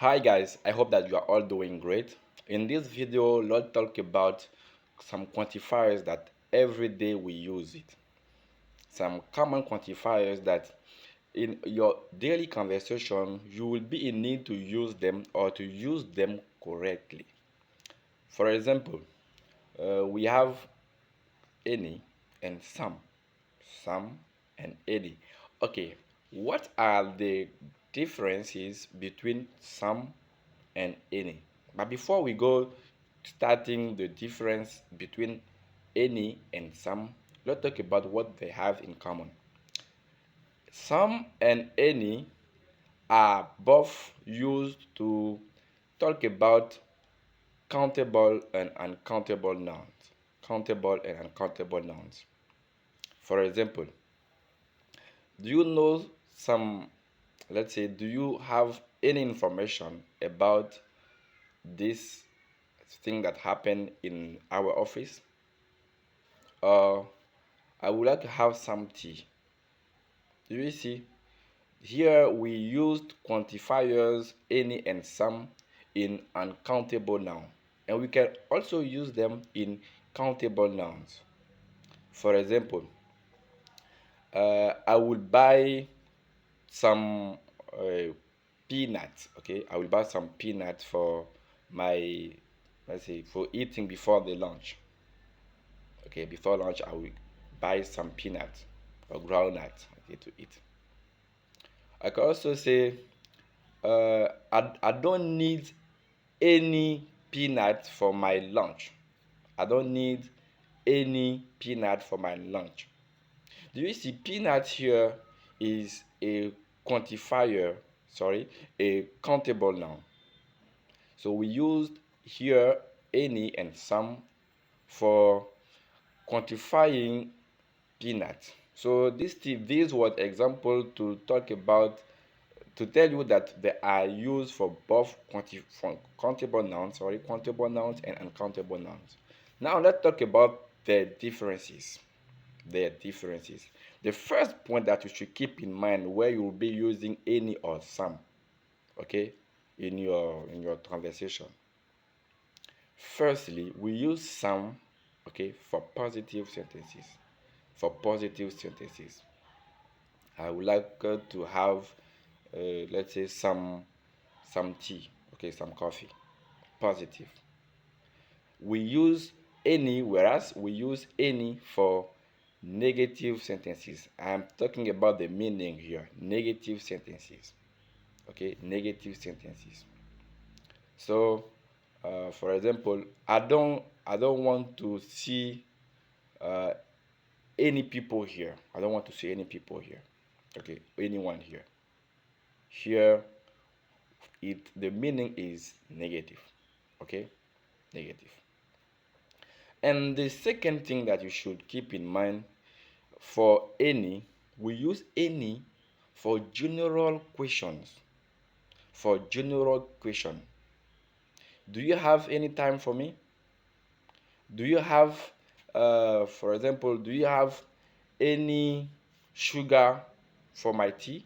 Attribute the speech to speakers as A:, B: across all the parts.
A: Hi guys, I hope that you are all doing great. In this video, let's talk about some quantifiers that every day we use it. Some common quantifiers that in your daily conversation you will be in need to use them or to use them correctly. For example, we have any and some and any. Okay, what are the differences between some and any? But before we go starting the difference between any and some, let's talk about what they have in common. Some and any are both used to talk about countable and uncountable nouns. Countable and uncountable nouns. For example, do you know some, let's say, do you have any information about this thing that happened in our office? I would like to have some tea. Do you see? Here we used quantifiers any and some in uncountable noun, and we can also use them in countable nouns. For example, I will buy some peanuts. Okay, I will buy some peanuts for my, let's say, for eating before the lunch. Okay, before lunch I will buy some peanuts or groundnuts, okay, to eat. I can also say I don't need any peanut for my lunch. I don't need any peanut for my lunch. Do you see peanut here is a quantifier, sorry, a countable noun. So we used here any and some for quantifying peanut. So this was example to talk about, to tell you that they are used for both countable nouns, countable nouns and uncountable nouns. Now let's talk about the differences. Their differences. The first point that you should keep in mind where you will be using any or some, okay, in your conversation. Firstly, we use some, okay, for positive sentences. For positive sentences, I would like to have, let's say, some tea, okay, some coffee. Positive. We use any, whereas we use any for negative sentences. I'm talking about the meaning here. Negative sentences. Okay, negative sentences. So, for example, I don't want to see uh, any people here. I don't want to see any people here. Okay, anyone here. Here, the meaning is negative. Okay, negative. And the second thing that you should keep in mind, for any, we use any for general questions. For general question. Do you have any time for me? Do you have, for example, do you have any sugar for my tea?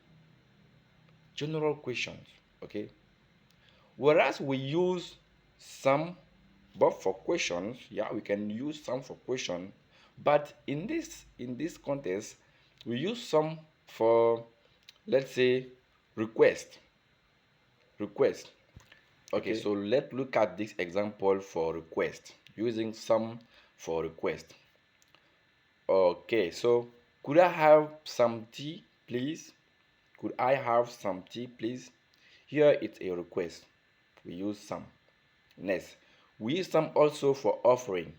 A: General questions, okay? Whereas we use some, but for questions, yeah, we can use some for question, but in this context, we use some for, let's say, request. Request. Okay, so let's look at this example for request, using some for request. Okay, so could I have some tea, please? Could I have some tea, please? Here it's a request. We use some. Next, we use some also for offering.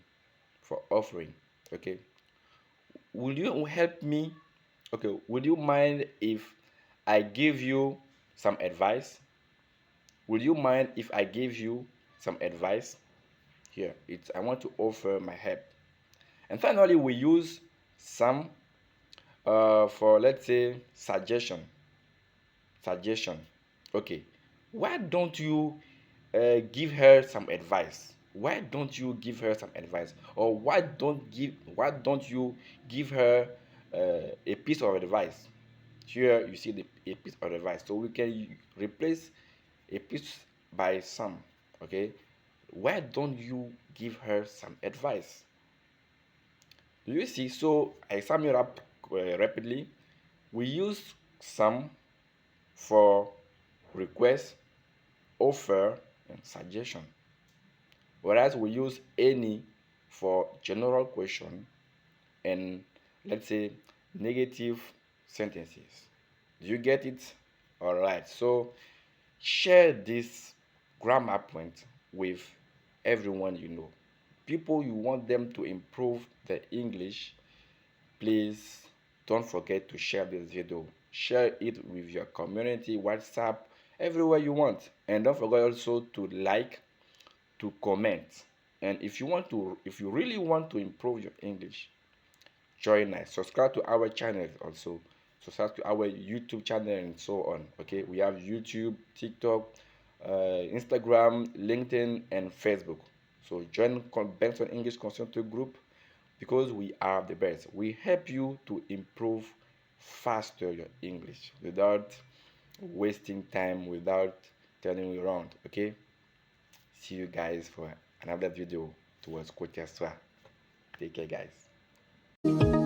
A: For offering. Okay. Will you help me? Okay. Would you mind if I give you some advice? Would you mind if I give you some advice? Here, it's I want to offer my help. And finally, we use some for, let's say, suggestion. Suggestion. Okay. Why don't you give her some advice? Why don't you give her some advice? Or why don't you give her a piece of advice? Here you see a piece of advice. So we can replace a piece by some. Okay, why don't you give her some advice? You see, so I sum it up rapidly. We use some for request, offer, and suggestion, whereas we use any for general question and, let's say, negative sentences. Do you get it? All right. So share this grammar point with everyone you know. People you want them to improve their English, please don't forget to share this video. Share it with your community, WhatsApp, everywhere you want. And don't forget also to like, to comment. And if you really want to improve your English, join us. Subscribe to our channel also. Subscribe to our YouTube channel and so on. Okay, we have YouTube, TikTok, Instagram, LinkedIn, and Facebook. So join Benson English Consulting Group because we are the best. We help you to improve faster your English without wasting time, without turning you around. Okay, see you guys for another video towards Côte d'Ivoire. Take care, guys.